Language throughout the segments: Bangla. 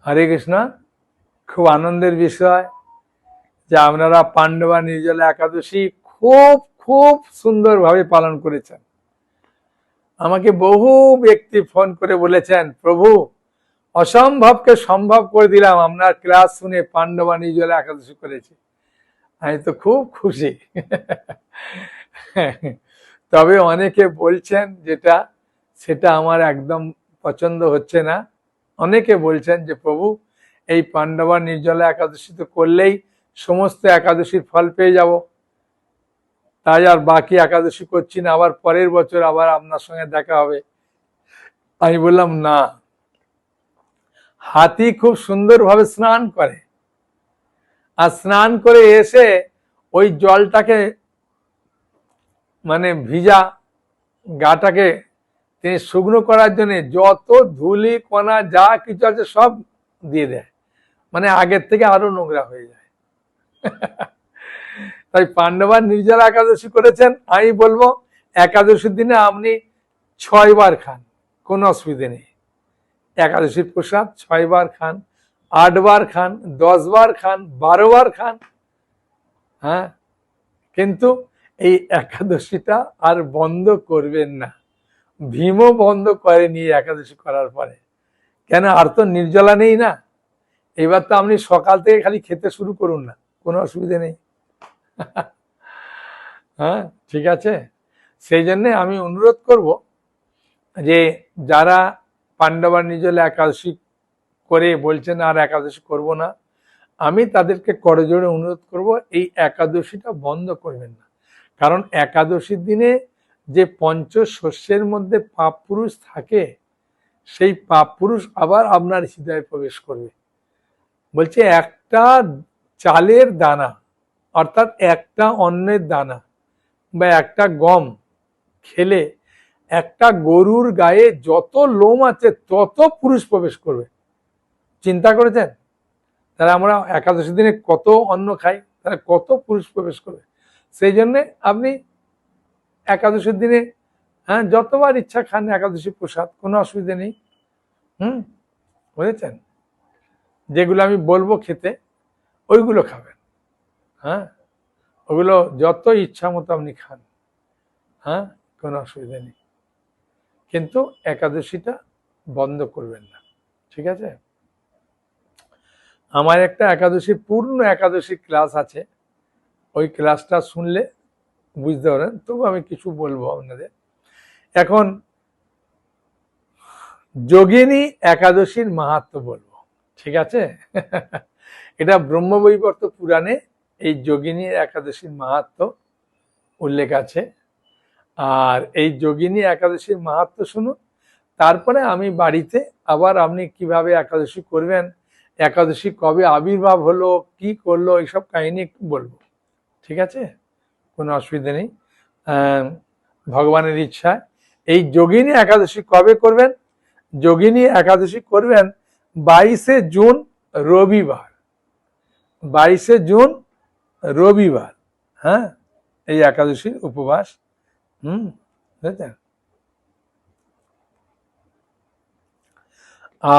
হরে কৃষ্ণ। খুব আনন্দের বিষয় যে আপনারা পাণ্ডবা নির্জলা একাদশী খুব খুব সুন্দরভাবে পালন করেছেন। আমাকে বহু ব্যক্তি ফোন করে বলেছেন, প্রভু অসম্ভবকে সম্ভব করে দিলাম, আপনার ক্লাস শুনে পাণ্ডবা নির্জলা একাদশী করেছি। আমি তো খুব খুশি। তবে অনেকে বলছেন সেটা আমার একদম পছন্দ হচ্ছে না। অনেকে বলছেন যে প্রভু এই পাণ্ডবা নির্জলা একাদশী তো করলেই সমস্ত একাদশীর ফল পেয়ে যাব, তাই আর বাকি একাদশী করছি না, আবার পরের বছর আবার আপনার সঙ্গে দেখা হবে। আমি বললাম না, হাতি খুব সুন্দরভাবে স্নান করে, আর স্নান করে এসে ওই জলটাকে মানে ভিজা গাটাকে তিনি শুকনো করার জন্য যত ধুলি কণা যা কিছু আছে সব দিয়ে দেয়, মানে আগের থেকে আরো নোংরা হয়ে যায়। তাই পাণ্ডবা নির্জলা একাদশী করেছেন, আমি বলবো একাদশীর দিনে আপনি 6 বার খান, কোনো অসুবিধে নেই। একাদশীর প্রসাদ 6 বার খান, 8 বার খান, 10 বার খান, 12 বার খান। হ্যাঁ, কিন্তু এই একাদশীটা আর বন্ধ করবেন না। ভীমও বন্ধ করেনি একাদশী করার পরে। কেন, আর তো নির্জলা নেই না। এবার তো আপনি সকাল থেকে খালি খেতে শুরু করুন না, কোনো অসুবিধা নেই। হ্যাঁ, ঠিক আছে। সেই জন্যে আমি অনুরোধ করব যে যারা পাণ্ডবা নির্জলা একাদশী করে বলছেন আর একাদশী করব না, আমি তাদেরকে করজোড়ে অনুরোধ করব এই একাদশীটা বন্ধ করবেন না। কারণ একাদশীর দিনে যে পঞ্চশস্যের মধ্যে পাপ পুরুষ থাকে, সেই পাপ পুরুষ আবার আপনার হৃদয়ে প্রবেশ করবে। বলছে একটা চালের দানা অর্থাৎ একটা অন্নের দানা বা একটা গম খেলে একটা গরুর গায়ে যত লোম আছে তত পুরুষ প্রবেশ করবে। চিন্তা করেছেন? তাহলে আমরা একাদশী দিনে কত অন্ন খাই, তাহলে কত পুরুষ প্রবেশ করবে। সেই জন্যে আপনি একাদশীর দিনে যতবার ইচ্ছা খান একাদশী প্রসাদ, কোনো অসুবিধা নেই। বুঝেছেন? যেগুলো আমি বলবো খেতে, ওইগুলো খাবেন। হ্যাঁ, ওগুলো যত ইচ্ছা মতো আপনি খান, হ্যাঁ, কোনো অসুবিধা নেই। কিন্তু একাদশীটা বন্ধ করবেন না, ঠিক আছে? আমার একটা একাদশী পূর্ণ একাদশী ক্লাস আছে, ওই ক্লাসটা শুনলে বুঝতে পারেন। তবু আমি কিছু বলবো আপনাদের। এখন যোগিনী একাদশীর মাহাত্ম্য বলবো, ঠিক আছে? এটা ব্রহ্মবৈবর্ত পুরাণে এই যোগিনী একাদশীর মাহাত্ম্য উল্লেখ আছে। আর এই যোগিনী একাদশীর মাহাত্ম্য শুনুন, তারপরে আমি বাড়িতে আবার আপনি কিভাবে একাদশী করবেন, একাদশী কবে আবির্ভাব হলো, কি করলো, এইসব কাহিনী একটু বলবো, ঠিক আছে? কোনো অসুবিধা নেই, ভগবানের ইচ্ছা। এই যোগিনী একাদশী কবে করবেন? যোগিনী একাদশী করবেন 22শে জুন রবিবার। 22শে জুন রবিবার, হ্যাঁ, এই একাদশীর উপবাস। বুঝলেন?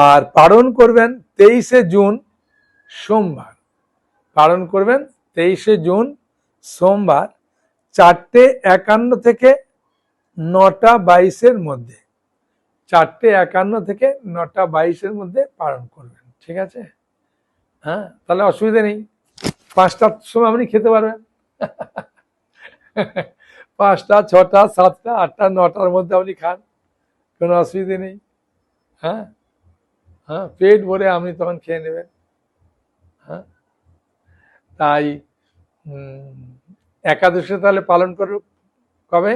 আর পালন করবেন 23শে জুন সোমবার। পালন করবেন 23শে জুন সোমবার 4:51 থেকে 9:22 মধ্যে। 4:51 থেকে 9:22 মধ্যে পালন করবেন, ঠিক আছে? হ্যাঁ, তাহলে অসুবিধা নেই, 5টার সময় আপনি খেতে পারবেন। 5টা, 6টা, 7টা, 8টা, 9টার মধ্যে আপনি খান, কোনো অসুবিধা নেই। হ্যাঁ, হ্যাঁ, পেট ভরে আপনি তখন খেয়ে নেবেন। হ্যাঁ, তাই একাদশী তাহলে পালন করবে কবে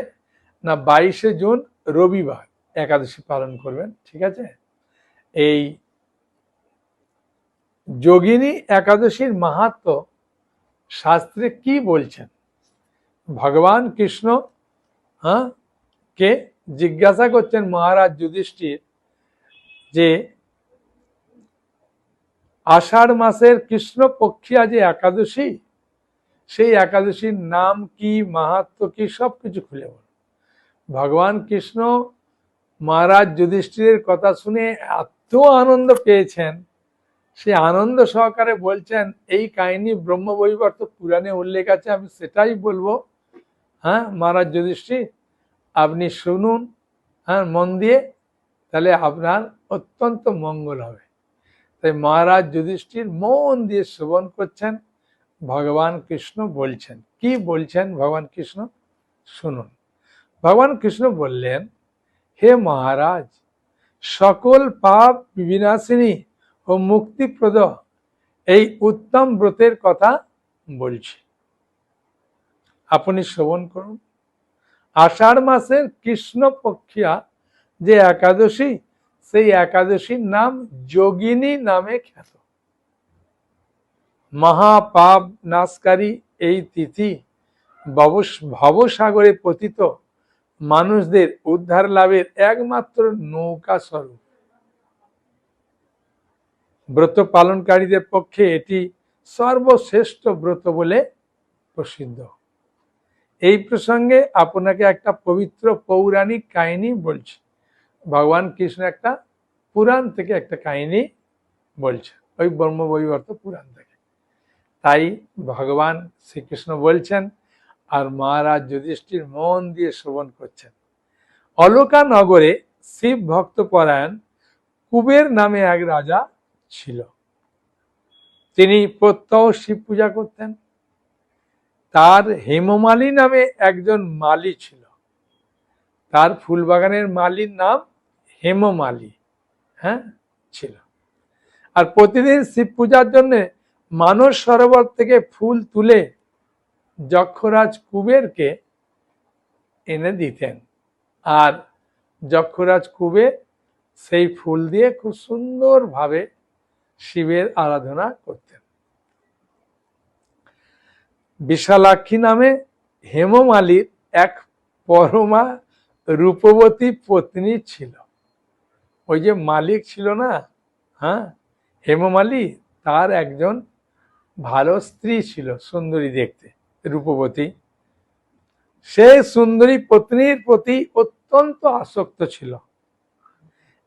না? 22শে জুন রবিবার একাদশী পালন করবেন, ঠিক আছে? এই যোগিনী একাদশীর মাহাত্ম্য শাস্ত্রে কি বলছেন? ভগবান কৃষ্ণ কে জিজ্ঞাসা করছেন মহারাজ যুধিষ্ঠির যে আষাঢ় মাসের কৃষ্ণ পক্ষিয়া যে একাদশী, সেই একাদশীর নাম কি, মাহাত্ম্য কি, সবকিছু খুলে বল। ভগবান কৃষ্ণ মহারাজ যুধিষ্ঠিরের কথা শুনে এত আনন্দ পেয়েছেন সে আনন্দ সহকারে বলছেন, এই কাহিনী ব্রহ্মবৈবর্ত পুরাণে উল্লেখ আছে, আমি সেটাই বলবো। হ্যাঁ মহারাজ যুধিষ্ঠির, আপনি শুনুন, হ্যাঁ মন দিয়ে, তাহলে আপনার অত্যন্ত মঙ্গল হবে। তাই মহারাজ যুধিষ্ঠির মন দিয়ে শ্রবণ করছেন। ভগবান কৃষ্ণ বলছেন, কি বলছেন ভগবান কৃষ্ণ শুনুন। ভগবান কৃষ্ণ বললেন, হে মহারাজ, সকল পাপ বিনাশিনী ও মুক্তিপ্রদ এই উত্তম ব্রতের কথা বলছি, আপনি শ্রবণ করুন। আষাঢ় মাসের কৃষ্ণপক্ষিয়া যে একাদশী, সেই একাদশীর নাম যোগিনী নামে খ্যাত। মহাপাপ নাশকারী এই তিথি ভবসাগরে পতিত মানুষদের উদ্ধার লাভের একমাত্র নৌকা স্বরূপ। ব্রত পালনকারীদের পক্ষে এটি সর্বশ্রেষ্ঠ ব্রত বলে প্রসিদ্ধ। এই প্রসঙ্গে আপনাকে একটা পবিত্র পৌরাণিক কাহিনী বলছি। ভগবান কৃষ্ণ একটা পুরাণ থেকে একটা কাহিনী বলছে, ওই ব্রহ্মবৈবর্ত পুরাণ থেকে। তাই ভগবান শ্রীকৃষ্ণ বলছেন, আর মহারাজ যুধিষ্ঠির মন দিয়ে শ্রবণ করছেন। অলকা নগরে শিব ভক্ত পরায়ণ কুবের নামে এক রাজা ছিল। তিনি প্রত্যহ শিব পূজা করতেন। তার হেমমালী নামে একজন মালী ছিল। তার ফুলবাগানের মালির নাম হেমমালী, হ্যাঁ ছিল। আর প্রতিদিন শিব পূজার জন্য মানস সরোবর থেকে ফুল তুলে যক্ষরাজ কুবেরকে এনে দিতেন। আর যক্ষরাজ কুবের সেই ফুল দিয়ে খুব সুন্দরভাবে শিবের আরাধনা করতেন। বিশালাক্ষী নামে হেমমালীর এক পরমা রূপবতী পত্নী ছিল। ওই যে মালিক ছিল না, হ্যাঁ হেমমালী, তার একজন ভালো স্ত্রী ছিল, সুন্দরী দেখতে, রূপবতী। সে সুন্দরী পত্নীর প্রতি অত্যন্ত আসক্ত ছিল।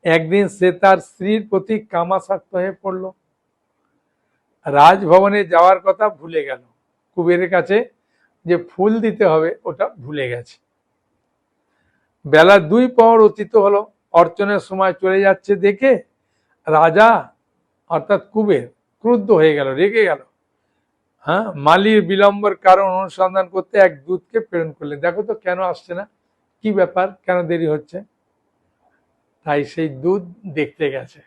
একদিন সে তার স্ত্রীর প্রতি কামাসক্ত হয়ে পড়ল। রাজভবনে যাওয়ার কথা ভুলে গেল। কুবেরের কাছে যে ফুল দিতে হবে ওটা ভুলে গেছে। বেলা 2 প্রহর অতীত হলো, অর্চনের সময় চলে যাচ্ছে দেখে রাজা অর্থাৎ কুবের ক্রুদ্ধ হয়ে গেল, রেগে গেল। হ্যাঁ মালির বিলম্বের কারণ অনুসন্ধান করতে এক দূতকে প্রেরণ করলেন। দেখো তো কেন আসছে না, কি ব্যাপার, কেন দেরি হচ্ছে। তাই সেই দূত দেখতে গেছে।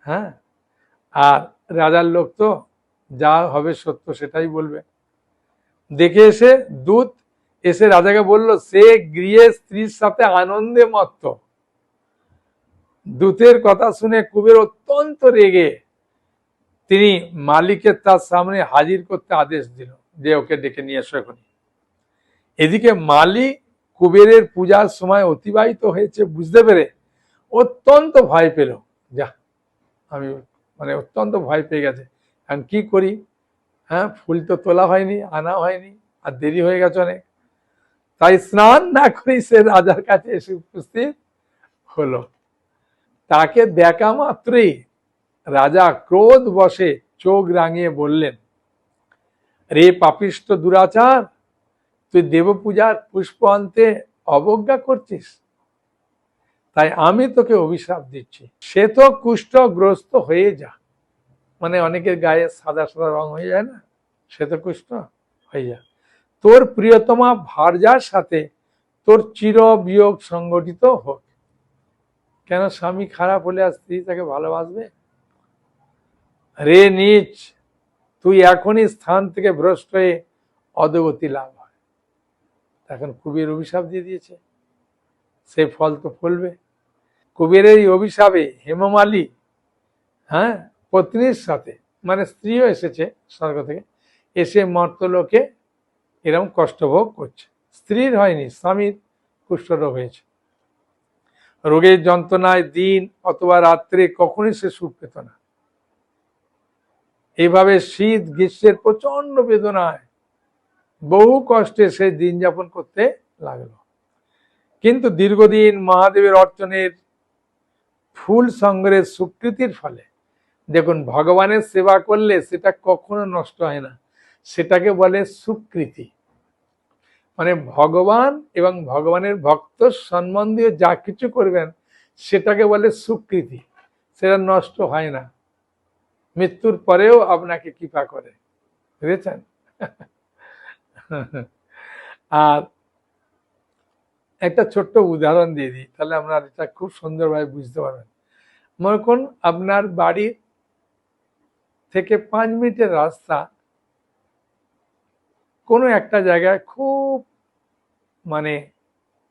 হ্যাঁ আর রাজার লোক তো যা হবে সত্য সেটাই বলবে। দেখে এসে দূত এসে রাজাকে বলল, সে গৃহে স্ত্রীর সাথে আনন্দে মত্ত। দূতের কথা শুনে কুবের অত্যন্ত রেগে তিনি মালিককে তার সামনে হাজির করতে আদেশ দিল, যে ওকে ডেকে নিয়ে এসো এখনই। এদিকে মালি কুবেরের পূজার সময় অতিবাহিত হয়েছে বুঝতে পেরে অত্যন্ত ভয় পেল। যা আমি অত্যন্ত ভয় পেয়ে গেছে, এখন কি করি। হ্যাঁ ফুল তো তোলা হয়নি, আনা হয়নি, আর দেরি হয়ে গেছে অনেক। তাই স্নান না করেই সে রাজার কাছে এসে উপস্থিত হলো। তাকে দেখা মাত্রই রাজা ক্রোধ বশে চোখ রাঙিয়ে বললেন, রে পাপিষ্ঠ দুরাচার, তুই দেবপূজার পুষ্প আনতে অবজ্ঞা করছিস, তাই আমি তোকে অভিশাপ দিচ্ছি। সে তো কুষ্ঠগ্রস্ত হয়ে যা। অনেকের গায়ে সাদা সাদা রং হয়ে যায় না, সে তো কুষ্ঠ হয়ে যা। তোর প্রিয়তমা ভার্যার সাথে তোর চির বিয়োগ সংগঠিত হোক। কেন স্বামী খারাপ হলে আর স্ত্রী তাকে ভালোবাসবে? রে নীচ, তুই এখনই স্থান থেকে ভ্রষ্ট হয়ে অধোগতি লাভ হয়। এখন কুবের অভিশাপ দিয়ে দিয়েছে, সে ফল তো ফলবে। কুবেরের এই অভিশাপে হেমমালী হ্যাঁ পত্নীর সাথে স্ত্রীও এসেছে স্বর্গ থেকে, এসে মর্তলোকে এরকম কষ্টভোগ করছে। স্ত্রীর হয়নি, স্বামীর কুষ্ঠরোগ হয়েছে। রোগের যন্ত্রণায় দিন অথবা রাত্রে কখনই সে সুখ পেত না। এইভাবে শীত গ্রীষ্মের প্রচন্ড বেদনায় বহু কষ্টে সে দিন যাপন করতে লাগলো। কিন্তু দীর্ঘদিন মহাদেবের অর্চনের ফুল সংগ্রহের স্বীকৃতির ফলে দেখুন, ভগবানের সেবা করলে সেটা কখনো নষ্ট হয় না, সেটাকে বলে সুকৃতি। মানে ভগবান এবং ভগবানের ভক্ত সম্বন্ধীয় যা কিছু করবেন সেটাকে বলে সুকৃতি, সেটা নষ্ট হয় না, মৃত্যুর পরেও আপনাকে কৃপা করে, বুঝেছেন? আর একটা ছোট্ট উদাহরণ দিয়ে দিই, তাহলে আপনার এটা খুব সুন্দরভাবে বুঝতে পারবেন। মনে করুন আপনার বাড়ি থেকে 5 মিনিটের রাস্তা কোনো একটা জায়গায় খুব মানে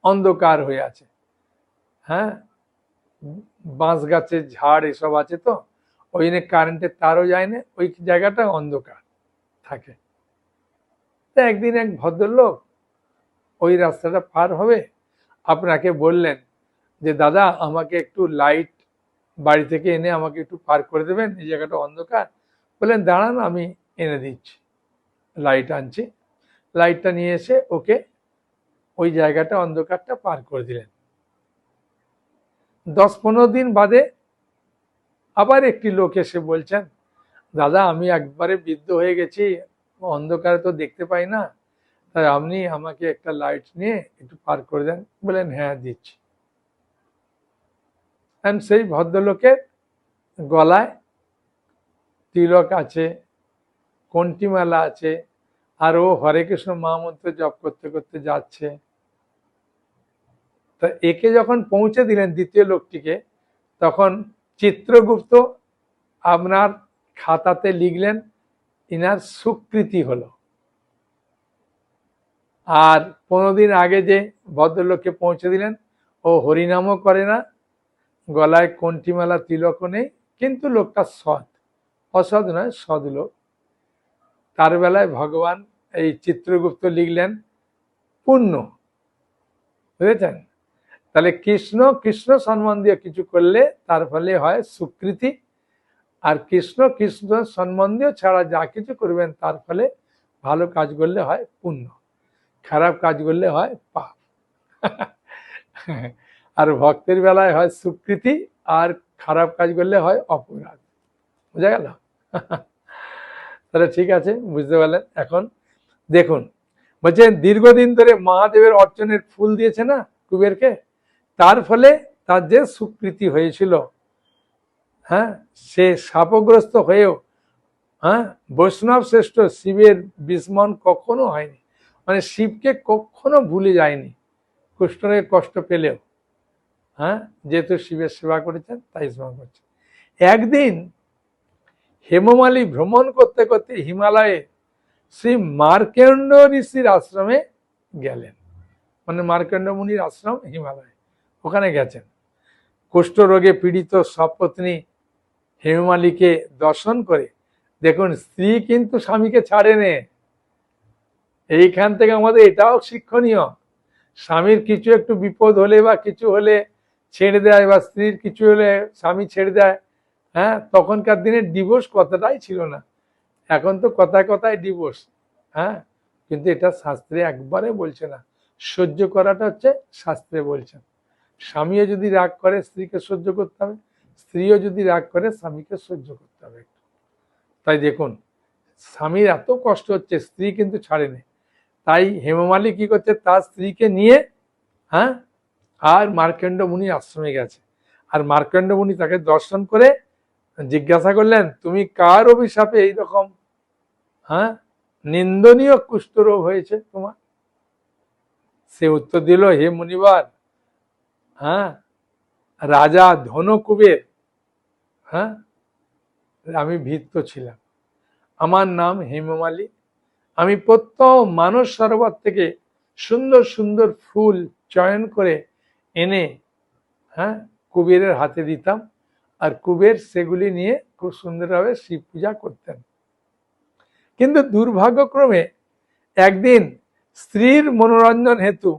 অন্ধকার হয়ে আছে, হ্যাঁ, বাঁশ গাছের ঝাড় এসব আছে, তো ওই জন্য কারেন্টের তারও যায় না, ওই জায়গাটা অন্ধকার থাকে। তা একদিন এক ভদ্রলোক ওই রাস্তাটা পার হবে, আপনাকে বললেন যে দাদা আমাকে একটু লাইট বাড়ি থেকে এনে আমাকে একটু পার করে দেবেন, এই জায়গাটা অন্ধকার। বললেন দাঁড়ান আমি এনে দিচ্ছি, লাইট আনছি। লাইটটা নিয়ে এসে ওকে ওই জায়গাটা অন্ধকারটা পার করে দিলেন। 10-15 দিন বাদে আবার একটি লোক এসে বলছেন দাদা আমি একবারে বৃদ্ধ হয়ে গেছি, অন্ধকারে তো দেখতে পাই না, তাই আপনি আমাকে একটা লাইট নিয়ে একটু পার করে দেন। বললেন হ্যাঁ দিচ্ছি। সেই ভদ্রলোকের গলায় তিলক আছে, কণ্ঠিমালা আছে, আর ও হরে কৃষ্ণ মহামন্ত্র জপ করতে করতে যাচ্ছে। তা একে যখন পৌঁছে দিলেন দ্বিতীয় লোকটিকে, তখন চিত্রগুপ্ত আপনার খাতাতে লিখলেন ইনার সুকৃতি হলো। আর 15 দিন আগে যে ভদ্রলোককে পৌঁছে দিলেন, ও হরিনামও করে না, গলায় কণ্ঠিমালা তিলকও নেই, কিন্তু লোকটা সৎ, অসৎ নয়, সৎ লোক। তার বেলায় ভগবান এই চিত্রগুপ্ত লিখলেন পুণ্য, বুঝেছেন? তাহলে কৃষ্ণ সম্বন্ধীয় কিছু করলে তার ফলে হয় সুকৃতি, আর কৃষ্ণ সম্বন্ধীয় ছাড়া যা কিছু করবেন তার ফলে ভালো কাজ করলে হয় পুণ্য, খারাপ কাজ করলে হয় পাপ। আর ভক্তের বেলায় হয় সুকৃতি, আর খারাপ কাজ করলে হয় অপরাধ। বুঝা গেল? তাহলে ঠিক আছে, বুঝতে পারলেন। এখন দেখুন, বলছেন দীর্ঘদিন ধরে মহাদেবের অর্চনের ফুল দিয়েছে না কুবেরকে, তার ফলে তার যে সুকৃতি হয়েছিল, হ্যাঁ, সে শাপগ্রস্ত হয়েও বৈষ্ণব শ্রেষ্ঠ শিবের বিস্মরণ কখনো হয়নি, মানে শিবকে কখনো ভুলে যায়নি, কৃষ্ণকে কষ্ট পেলেও, যেহেতু শিবের সেবা করেছেন তাই স্মরণ করছেন। একদিন হেমমালী ভ্রমণ করতে করতে হিমালয়ে শ্রী মার্কেন্ড ঋষির আশ্রমে গেলেন, মানে মার্কেন্ড মুনির আশ্রম হিমালয়ে, ওখানে গেছেন। কুষ্ঠ রোগে পীড়িত সপত্নী হেমমালীকে দর্শন করে, দেখুন স্ত্রী কিন্তু স্বামীকে ছাড়ে নে, এইখান থেকে আমাদের এটাও শিক্ষণীয়। স্বামীর কিছু একটু বিপদ হলে বা কিছু হলে ছেড়ে দেয়, বা স্ত্রীর কিছু হলে স্বামী ছেড়ে দেয়, তখনকার দিনে ডিভোর্স কথাটাই ছিল না, এখন তো কথায় কথায় ডিভোর্স, কিন্তু এটা শাস্ত্রে একবারে বলছে না। সহ্য করাটা হচ্ছে শাস্ত্রে বলছেন। স্বামীও যদি রাগ করে স্ত্রীকে সহ্য করতে হবে, স্ত্রীও যদি রাগ করে স্বামীকে সহ্য করতে হবে। তাই দেখুন স্বামীর এত কষ্ট হচ্ছে, স্ত্রী কিন্তু ছাড়েনি। তাই হেমমালী কি করছে, তার স্ত্রীকে নিয়ে আর মার্কেন্ড মুনি আশ্রমে গেছে। আর মার্কেন্ড মুনি তাকে দর্শন করে জিজ্ঞাসা করলেন তুমি কার অভিশাপে এইরকম নিন্দনীয় কুষ্ঠরোগ হয়েছে তোমার? সে উত্তর দিল, হে মুনিবার, রাজা ধনকুবের, আমি ভৃত্য ছিলাম, আমার নাম হেমমালী, আমি প্রত্যহ মানস সরোবর থেকে সুন্দর সুন্দর ফুল চয়ন করে এনে কুবেরের হাতে দিতাম, আর কুবের সেগুলি নিয়ে খুব সুন্দরভাবে শিব পূজা করতেন। কিন্তু দুর্ভাগ্যক্রমে একদিন স্ত্রীর মনোরঞ্জন হেতু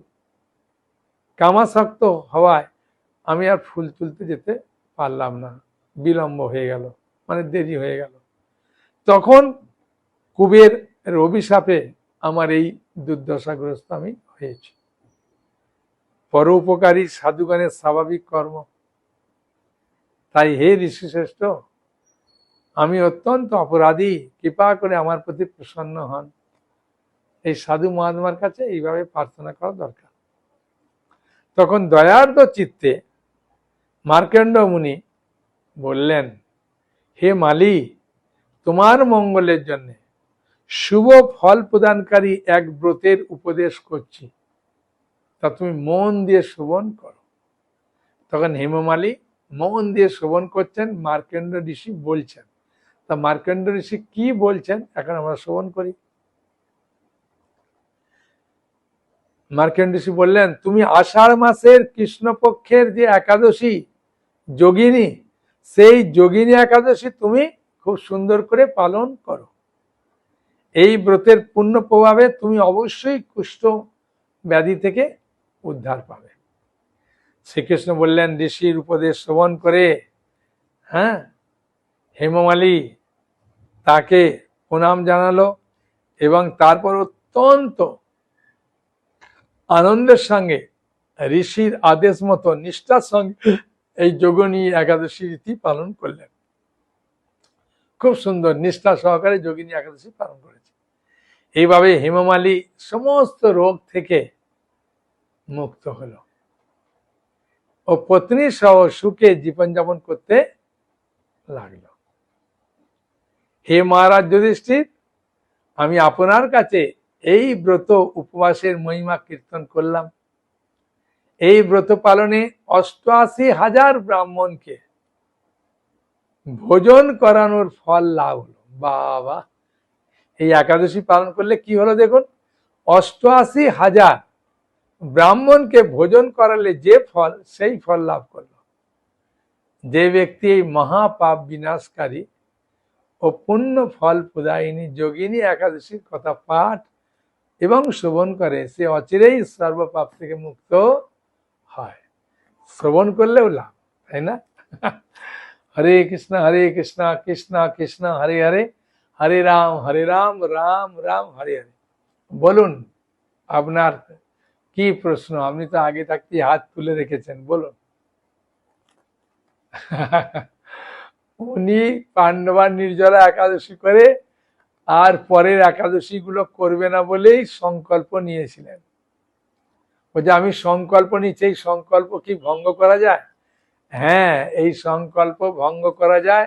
কামাসক্ত হওয়ায় আমি আর ফুল তুলতে যেতে পারলাম না, বিলম্ব হয়ে গেল, মানে দেরি হয়ে গেল। তখন কুবের অভিশাপে আমার এই দুর্দশাগ্রস্ত আমি হয়েছি। পরোপকারী সাধুগণের স্বাভাবিক কর্ম। তাই হে ঋষি শ্রেষ্ঠ, আমি অত্যন্ত অপরাধী, কৃপা করে আমার প্রতি প্রসন্ন হন। এই সাধু মহাত্মার কাছে এইভাবে প্রার্থনা করা দরকার। তখন দয়ার্দ্র চিত্তে মার্কণ্ড মুনি বললেন, হে মালি, তোমার মঙ্গলের জন্য শুভ ফল প্রদানকারী এক ব্রতের উপদেশ করছি, তা তুমি মন দিয়ে শ্রবণ করো। তখন হেমমালী মন দিয়ে শ্রবণ করছেন, মার্কণ্ড ঋষি বলছেন। তা মার্কণ্ড ঋষি কি বলছেন এখন আমরা শ্রবণ করি। মার্কণ্ড ঋষি বললেন, তুমি আষাঢ় মাসের কৃষ্ণপক্ষের যে একাদশী যোগিনী, সেই যোগিনী একাদশী তুমি খুব সুন্দর করে পালন করো। এই ব্রতের পূর্ণ প্রভাবে তুমি অবশ্যই কুষ্ঠ ব্যাধি থেকে উদ্ধার পাবে। শ্রীকৃষ্ণ বললেন, ঋষির উপদেশ শ্রবণ করে হেমমালী তাকে প্রণাম জানালো এবং তারপর অত্যন্ত আনন্দের সঙ্গে ঋষির আদেশ মতো নিষ্ঠার সঙ্গে এই যোগিনী একাদশী রীতি পালন করলেন। খুব সুন্দর নিষ্ঠা সহকারে যোগিনী একাদশী পালন করেছে। এইভাবে হেমমালী সমস্ত রোগ থেকে মুক্ত হলো ও পত্নী সহ সুখে জীবনযাপন করতে লাগলো। হে মহারাজ যুধিষ্ঠির, আমি আপনার কাছে এই ব্রত উপবাসের মহিমা কীর্তন করলাম। এই ব্রত পালনে ৮৮,০০০ ব্রাহ্মণকে ভোজন করানোর ফল লাভ হলো। বাবা, এই একাদশী পালন করলে কি হলো দেখুন, ৮৮,০০০ ব্রাহ্মণকে ভোজন করালে যে ফল, সেই ফল লাভ করলো। যে ব্যক্তি এই মহাপাপ বিনাশকারী ও পুণ্য ফল প্রদায়িনী যোগিনী একাদশীর কথা পাঠ এবং শ্রবণ করে, সে অচিরেই সর্বপাপ থেকে মুক্ত হয়। শ্রবণ করলেও লাভ, তাই না? হরে কৃষ্ণ কৃষ্ণ কৃষ্ণ হরে হরে, হরে রাম রাম রাম হরে হরে। বলুন আপনার কি প্রশ্ন? আপনি তো আগে থাকতে হাত তুলে রেখেছেন, বলুন। উনি পাণ্ডবা নির্জলা একাদশী করে আর পরের একাদশী গুলো করবে না বলেই সংকল্প নিয়েছিলেন। ও যে আমি সংকল্প নিচ্ছি, এই সংকল্প কি ভঙ্গ করা যায়? হ্যাঁ, এই সংকল্প ভঙ্গ করা যায়।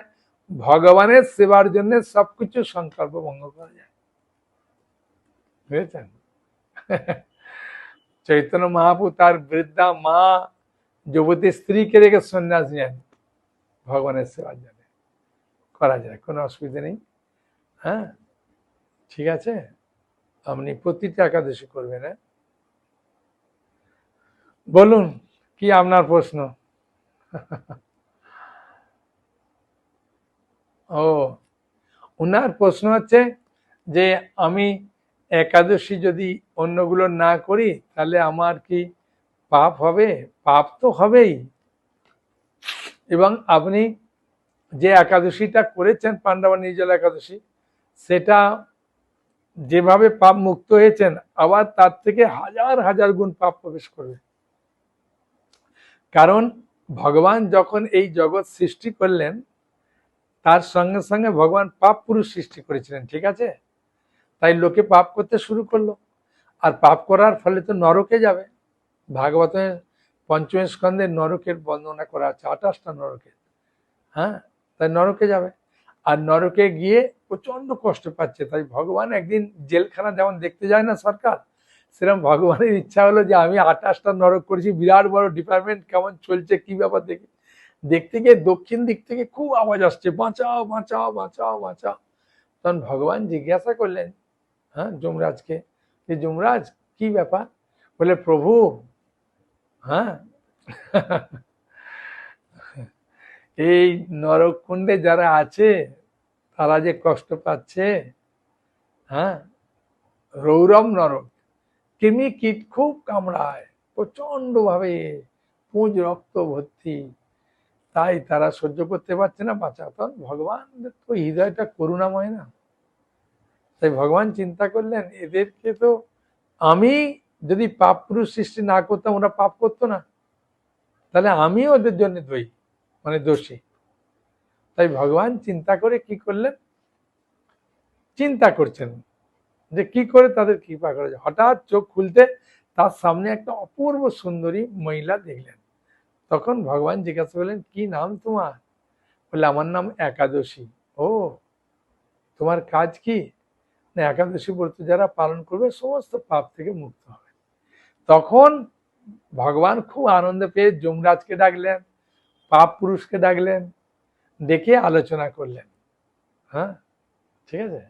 ভগবানের সেবার জন্য সবকিছু সংকল্প ভঙ্গ করা যায়, বুঝেছেন? চৈতন্য মহাপ্রভু তার বৃদ্ধা মা যুবতী স্ত্রীকে রেখে সন্ন্যাস নেন ভগবানের সেবার জন্য। করা যায়, কোনো অসুবিধা নেই। হ্যাঁ, ঠিক আছে, আপনি প্রতিটা একাদশী করবেন। হ্যাঁ, বলুন কি আপনার প্রশ্ন? ও, উনার প্রশ্ন হচ্ছে যে আমি একাদশী যদি অন্যগুলো না করি তাহলে আমার কি পাপ হবে? পাপ তো হবেই, এবং আপনি যে একাদশীটা করেছেন পাণ্ডবা নির্জলা একাদশী, সেটা যেভাবে পাপ মুক্ত হয়েছেন, আবার তার থেকে হাজার হাজার গুণ পাপ প্রবেশ করবে। কারণ ভগবান যখন এই জগৎ সৃষ্টি করলেন, তার সঙ্গে সঙ্গে ভগবান পাপ পুরুষ সৃষ্টি করেছিলেন, ঠিক আছে? তাই লোকে পাপ করতে শুরু করলো, আর পাপ করার ফলে তো নরকে যাবে। ভাগবতের পঞ্চম স্কন্ধে নরকের বর্ণনা করা আছে, ২৮টা নরকে। হ্যাঁ, তাই নরকে যাবে, আর নরকে গিয়ে প্রচন্ড কষ্ট পাচ্ছে। তাই ভগবান একদিন জেলখানা যেমন দেখতে যায় না সরকার, সেরকম ভগবানের ইচ্ছা হলো যে আমি ২৮টা নরক করেছি, বিরাট বড় ডিপার্টমেন্ট, কেমন চলছে কি ব্যাপার দেখি। দেখতে গিয়ে দক্ষিণ দিক থেকে খুব আওয়াজ আসছে, বাঁচাও বাঁচাও বাঁচাও বাঁচাও। তখন ভগবান জিজ্ঞাসা করলেন যমরাজকে, যে যমরাজ কি ব্যাপার? বলে, প্রভু, হ্যাঁ এই নরককুণ্ডে যারা আছে তারা যে কষ্ট পাচ্ছে, হ্যাঁ, রৌরব নরক, কৃমি কীট খুব কামড়ায় প্রচন্ড ভাবে, পুঁজ রক্ত ভর্তি, তাই তারা সহ্য করতে পারছে না, বাঁচা। তখন ভগবান তো হৃদয়টা করুণাময় না, তাই ভগবান চিন্তা করলেন এদেরকে তো আমি যদি পাপ পুরুষ সৃষ্টি না করতাম, ওরা পাপ করতো না, তাহলে আমিও ওদের জন্য দোষী। তাই ভগবান চিন্তা করে কি করলেন, চিন্তা করছেন যে কি করে তাদের কৃপা করা যায়। হঠাৎ চোখ খুলতে তার সামনে একটা অপূর্ব সুন্দরী মহিলা দেখলেন। তখন ভগবান জিজ্ঞাসা করলেন, কি নাম তোমার? বললে, আমার নাম একাদশী। ও, তোমার কাজ কি? না, একাদশী ব্রত যারা পালন করবে সমস্ত পাপ থেকে মুক্ত হবে। তখন ভগবান খুব আনন্দ পেয়ে যমরাজকে ডাকলেন, পাপ পুরুষকে ডাকলেন, ডেকে আলোচনা করলেন। হ্যাঁ, ঠিক আছে।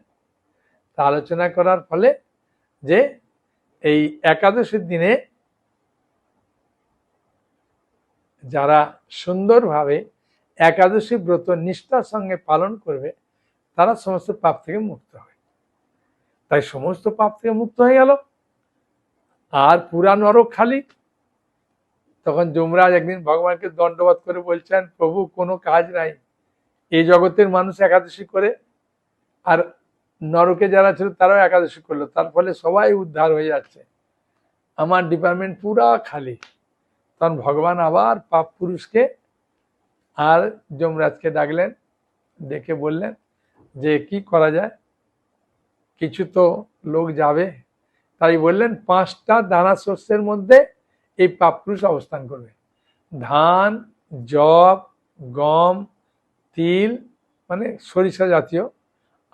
তা আলোচনা করার ফলে যে এই একাদশীর দিনে যারা সুন্দরভাবে একাদশী ব্রত নিষ্ঠার সঙ্গে পালন করবে তারা সমস্ত পাপ থেকে মুক্ত হবে। তাই সমস্ত পাপ থেকে মুক্ত হয়ে গেল, আর পুরা নরক খালি। তখন যমরাজ একদিন ভগবানকে দণ্ডবোধ করে বলছেন, প্রভু কোনো কাজ নাই, এই জগতের মানুষ একাদশী করে, আর নরকে যারা ছিল তারাও একাদশী করলো, তার ফলে সবাই উদ্ধার হয়ে যাচ্ছে, আমার ডিপার্টমেন্ট পুরা খালি। তখন ভগবান আবার পাপ পুরুষকে আর যমরাজকে ডাকলেন, ডেকে বললেন যে কি করা যায়, কিছু তো লোক যাবে। তাই বললেন 5টা দানা শস্যের মধ্যে এই পাপ পুরুষ অবস্থান করবে, ধান, যব, গম, তিল মানে সরিষা জাতীয়,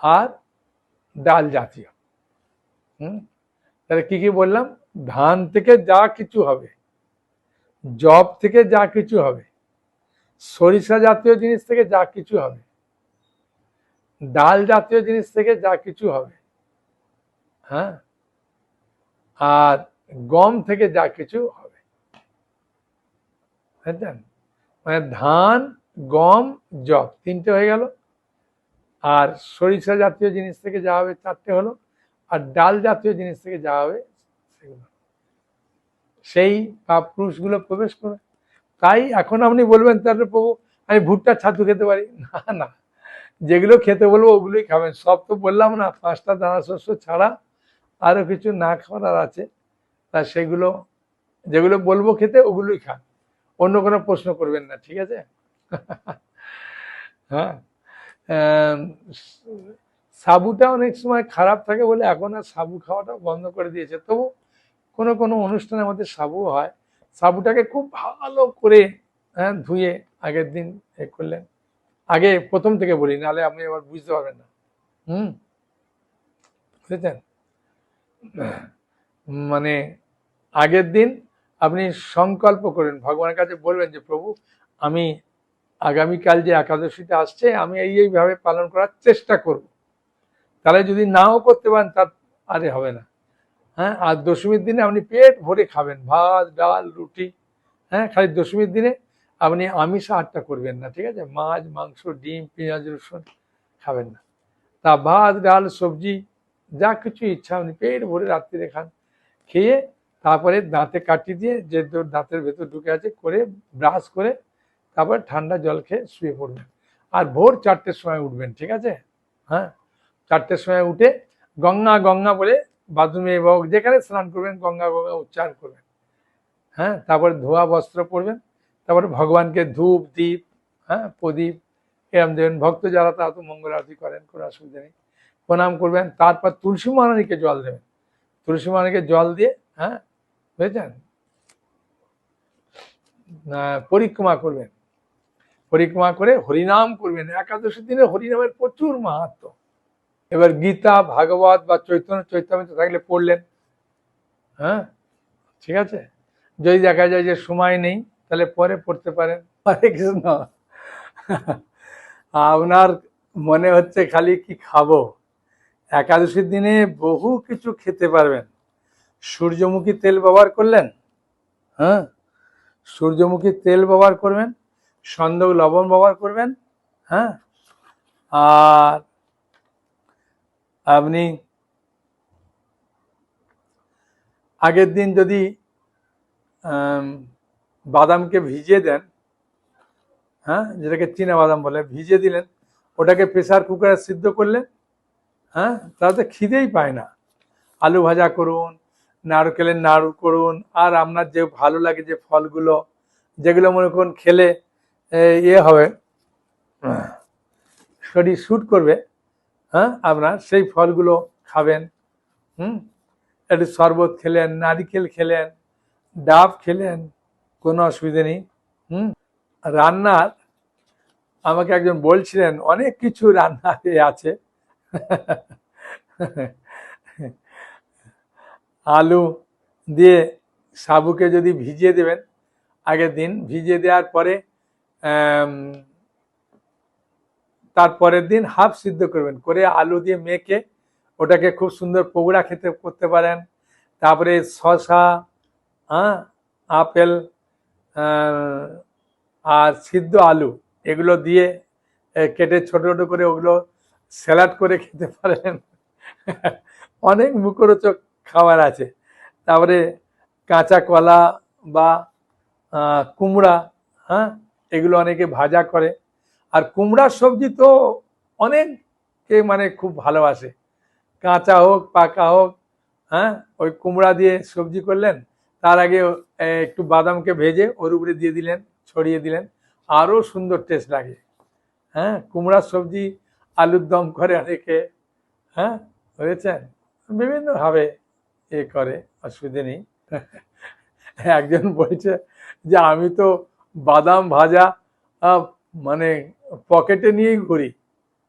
আর ডাল জাতীয়। তাহলে কি কি বললাম? ধান থেকে যা কিছু হবে, জব থেকে যা কিছু হবে, সরিষা জাতীয় জিনিস থেকে যা কিছু হবে, ডাল জাতীয় জিনিস থেকে যা কিছু হবে, হ্যাঁ, আর গম থেকে যা কিছু হবে। বুঝলেন? মানে ধান, গম, যব 3টে হয়ে গেল, আর সরিষা জাতীয় জিনিস থেকে যা হবে 4টে হলো, আর ডাল জাতীয় জিনিস থেকে যা হবে সেগুলো, সেই পাপ পুরুষগুলো প্রবেশ করে। তাই এখন আপনি বলবেন তাহলে প্রভু আমি ভুট্টা ছাতু খেতে পারি? না না, যেগুলো খেতে বলবো ওগুলোই খাবেন। সব তো বললাম না, 5টা দানা শস্য ছাড়া আরো কিছু না খাওয়ার আছে, তা সেগুলো যেগুলো বলবো খেতে ওগুলোই খান, অন্য কোনো প্রশ্ন করবেন না, ঠিক আছে? হ্যাঁ, সাবুটা অনেক সময় খারাপ থাকে বলে এখন আর সাবু খাওয়াটা বন্ধ করে দিয়েছে, তবু কোনো কোনো অনুষ্ঠানের মধ্যে সাবু হয়। সাবুটাকে খুব ভালো করে ধুয়ে আগের দিন এ করলেন, আগে প্রথম থেকে বলি, নাহলে আপনি আবার বুঝতে পারবেন না। বুঝেছেন? মানে আগের দিন আপনি সংকল্প করেন, ভগবানের কাছে বলবেন যে প্রভু আমি আগামীকাল যে একাদশীটা আসছে আমি এইভাবে পালন করার চেষ্টা করব। তাহলে যদি নাও করতে পারেন তার আরে হবে না। হ্যাঁ, আর দশমীর দিনে আপনি পেট ভরে খাবেন, ভাত, ডাল, রুটি। হ্যাঁ, খালি দশমীর দিনে আপনি আমিষ আহারটা করবেন না, ঠিক আছে? মাছ, মাংস, ডিম, পেঁয়াজ, রসুন খাবেন না। তা ভাত, ডাল, সবজি যা কিছু ইচ্ছা আপনি পেট ভরে রাত্রিরে খান, খেয়ে তারপরে দাঁতে কাটি দিয়ে যে দাঁতের ভেতর ঢুকে আছে করে ব্রাশ করে তারপর ঠান্ডা জল খেয়ে শুয়ে পড়বেন। আর ভোর 4টের সময় উঠবেন, ঠিক আছে? হ্যাঁ, 4টের সময় উঠে গঙ্গা গঙ্গা বলে বাথরুমে এবং যেখানে স্নান করবেন গঙ্গা গঙ্গা উচ্চারণ করবেন। হ্যাঁ, তারপরে ধোয়া বস্ত্র পরবেন, তারপরে ভগবানকে ধূপ, দ্বীপ, হ্যাঁ, প্রদীপ এরম দেবেন। ভক্ত যারা তারা তো মঙ্গল আরতি করেন, কোনো অসুবিধা নেই, প্রণাম করবেন। তারপর তুলসী মহারানীকে জল দেবেন, তুলসী মহারানীকে জল দিয়ে, হ্যাঁ, বুঝেছেন, পরিক্রমা করবেন, পরিক্রমা করে হরিনাম করবেন। একাদশীর দিনে হরিনামের প্রচুর মাহাত্ম্য। এবার গীতা, ভাগবত বা চৈতন্য চৈতামৃত থাকলে পড়লেন, হ্যাঁ, ঠিক আছে? যদি দেখা যায় যে সময় নেই তাহলে পরে পড়তে পারেন। হরে কৃষ্ণ। আপনার মনে হচ্ছে খালি কি খাবো, একাদশীর দিনে বহু কিছু খেতে পারবেন। সূর্যমুখী তেল ব্যবহার করলেন, হ্যাঁ, সূর্যমুখী তেল ব্যবহার করবেন, সন্দক লবণ ব্যবহার করবেন, হ্যাঁ, আর আপনি আগের দিন যদি বাদামকে ভিজিয়ে দেন, হ্যাঁ, যেটাকে চীনা বাদাম বলে, ভিজিয়ে দিলেন, ওটাকে প্রেসার কুকারে সিদ্ধ করলেন, হ্যাঁ, তাতে খিদেই পায় না। আলু ভাজা করুন, নারকেলের নাড়ু করুন, আর আপনার যে ভালো লাগে যে ফলগুলো যেগুলো মনে করুন খেলে ইয়ে হবে, শরীর শ্যুট করবে, হ্যাঁ, আপনার সেই ফলগুলো খাবেন। একটু শরবত খেলেন, নারিকেল খেলেন, ডাব খেলেন, কোনো অসুবিধা নেই। রান্নার আমাকে একজন বলছিলেন অনেক কিছু রান্নাতে আছে। আলু দিয়ে সাবুকে যদি ভিজিয়ে দেবেন, আগের দিন ভিজিয়ে দেওয়ার পরে তারপরের দিন হাফ সিদ্ধ করবেন, করে আলু দিয়ে মেখে ওটাকে খুব সুন্দর পকোড়া খেতে করতে পারেন। তারপরে শসা, আপেল আর সিদ্ধ আলু এগুলো দিয়ে কেটে ছোট ছোট করে ওগুলো স্যালাড করে খেতে পারেন। অনেক মুখরোচক খাবার আছে। তারপরে কাঁচা কলা বা কুমড়া, এগুলো অনেকে ভাজা করে। আর কুমড়ার সবজি তো অনেকে মানে খুব ভালোবাসে, কাঁচা হোক পাকা হোক। ওই কুমড়া দিয়ে সবজি করলেন, তার আগে একটু বাদামকে ভেজে ওর উপরে দিয়ে দিলেন, ছড়িয়ে দিলেন, আরও সুন্দর টেস্ট লাগে। কুমড়ার সবজি আলুর দম করে অনেকে, বুঝেছেন, বিভিন্নভাবে এ করে, অসুবিধে নেই। একজন বলছে যে আমি তো বাদাম ভাজা মানে পকেটে নিয়েই ঘুরি,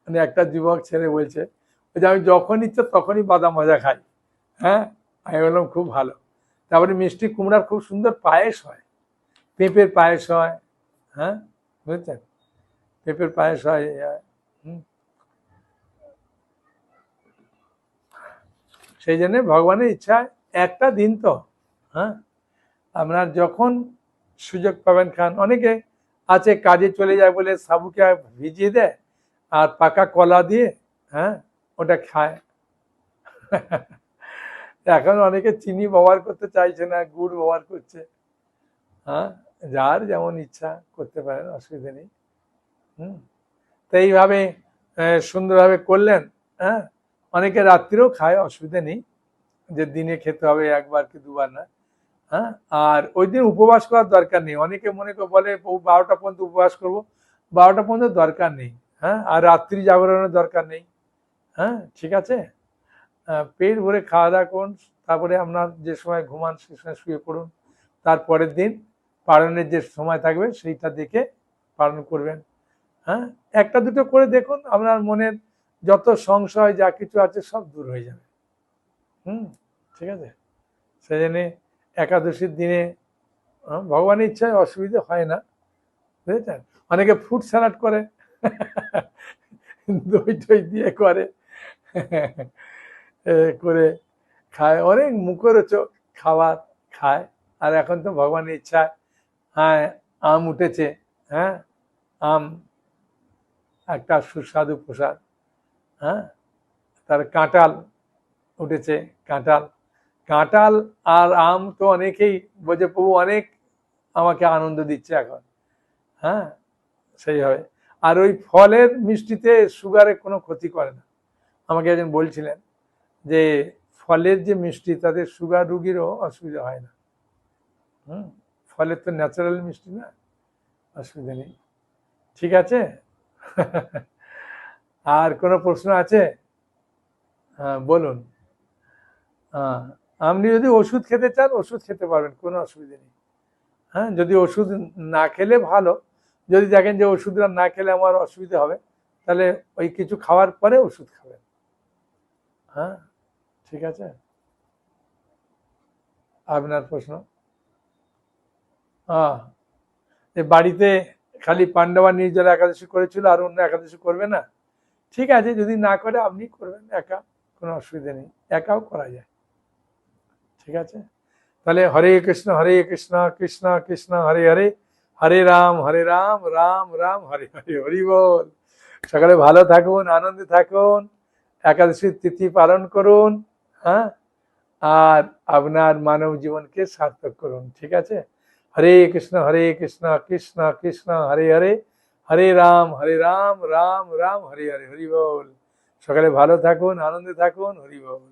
মানে একটা যুবক ছেলে বলছে যে আমি যখন ইচ্ছা তখনই বাদাম ভাজা খাই। আমি বললাম খুব ভালো। তারপরে মিষ্টি কুমড়ার খুব সুন্দর পায়েস হয়, পেঁপের পায়েস হয়, বুঝছেন, পেঁপের পায়েস হয়। সেই জন্যে ভগবানের ইচ্ছায় একটা দিন তো, আপনার যখন সুযোগ পাবেন খান। অনেকে আছে কাজে চলে যায় বলে সাবুকে ভিজিয়ে দেয় আর পাকা কলা দিয়ে ওটা খায়। এখন অনেকে চিনি ব্যবহার করতে চাইছে না, গুড় ব্যবহার করছে। যার যেমন ইচ্ছা করতে পারেন, অসুবিধা নেই। তো এইভাবে সুন্দরভাবে করলেন। অনেকে রাত্রিও খায়, অসুবিধা নেই, যে দিনে খেতে হবে একবার কি দুবার না। আর ওই দিন উপবাস করার দরকার নেই। অনেকে মনে করে বলে 12টা পর্যন্ত উপবাস করবো, 12টা পর্যন্ত দরকার নেই। আর রাত্রি জাগরণের দরকার নেই। ঠিক আছে, পেট ভরে খাওয়া দাওয়া করুন, তারপরে আপনার যে সময় ঘুমান সে সময় শুয়ে পড়ুন। তারপরের দিন পালনের যে সময় থাকবে সেইটা দেখে পালন করবেন। একটা দুটো করে দেখুন, আপনার মনের যত সংশয় যা কিছু আছে সব দূর হয়ে যাবে। ঠিক আছে, সেই জন্যে একাদশীর দিনে ভগবানের ইচ্ছায় অসুবিধা হয় না, বুঝেছেন। অনেকে ফ্রুট স্যালাড করে, দই টই দিয়ে করে, করে খায়, অনেক মুখরোচক খাবার খায়। আর এখন তো ভগবানের ইচ্ছায় আম উঠেছে, আম একটা সুস্বাদু প্রসাদ। তার কাঁঠাল উঠেছে, কাঁঠাল আর আম তো অনেকেই বলছে প্রভু অনেক আমাকে আনন্দ দিচ্ছে এখন। সেইভাবে। আর ওই ফলের মিষ্টিতে সুগারের কোনো ক্ষতি করে না। আমাকে একজন বলছিলেন যে ফলের যে মিষ্টি তাতে সুগার রুগীরও অসুবিধা হয় না। ফলের তো ন্যাচারাল মিষ্টি না, অসুবিধা নেই। ঠিক আছে। আর কোনো প্রশ্ন আছে? বলুন। আপনি যদি ওষুধ খেতে চান ওষুধ খেতে পারবেন, কোনো অসুবিধা নেই। যদি ওষুধ না খেলে ভালো, যদি দেখেন যে ওষুধটা না খেলে আমার অসুবিধা হবে, তাহলে ওই কিছু খাওয়ার পরে ওষুধ খাবেন। ঠিক আছে। আপনার প্রশ্ন? বাড়িতে খালি পাণ্ডবা নির্জলা একাদশী করেছিল আর অন্য একাদশী করবে না? ঠিক আছে, যদি না করে আপনি করবেন একা, কোনো অসুবিধা নেই, একাও করা যায়। ঠিক আছে, তাহলে হরে কৃষ্ণ কৃষ্ণ কৃষ্ণ হরে হরে, হরে রাম রাম রাম হরে হরে, হরি বল। সকালে ভালো থাকুন, আনন্দে থাকুন, একাদশীর তিথি পালন করুন, আর আপনার মানব জীবনকে সার্থক করুন। ঠিক আছে, হরে কৃষ্ণ কৃষ্ণ কৃষ্ণ হরে হরে, হরে রাম রাম রাম হরে হরে, হরি বল। সকালে ভালো থাকুন, আনন্দে থাকুন, হরি বল।